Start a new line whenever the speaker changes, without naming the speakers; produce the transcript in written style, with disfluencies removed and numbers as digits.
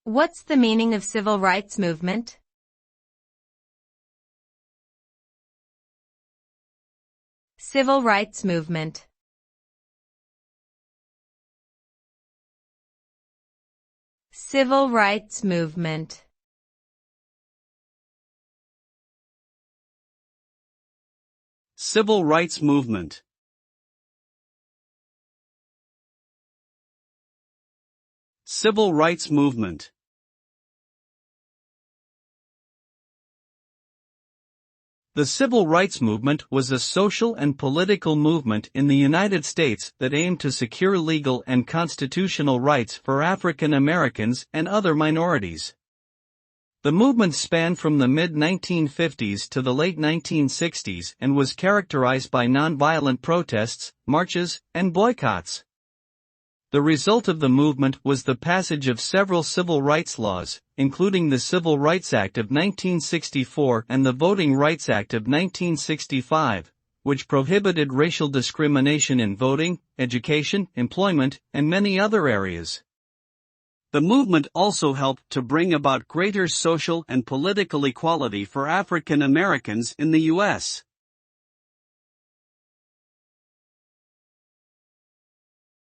What's the meaning of civil rights movement? Civil rights movement. Civil rights movement.
Civil rights movement. Civil rights movement. The civil rights movement was a social and political movement in the United States that aimed to secure legal and constitutional rights for African Americans and other minorities. The movement spanned from the mid-1950s to the late 1960s and was characterized by nonviolent protests, marches, and boycotts. The result of the movement was the passage of several civil rights laws, including the Civil Rights Act of 1964 and the Voting Rights Act of 1965, which prohibited racial discrimination in voting, education, employment, and many other areas. The movement also helped to bring about greater social and political equality for African Americans in the U.S.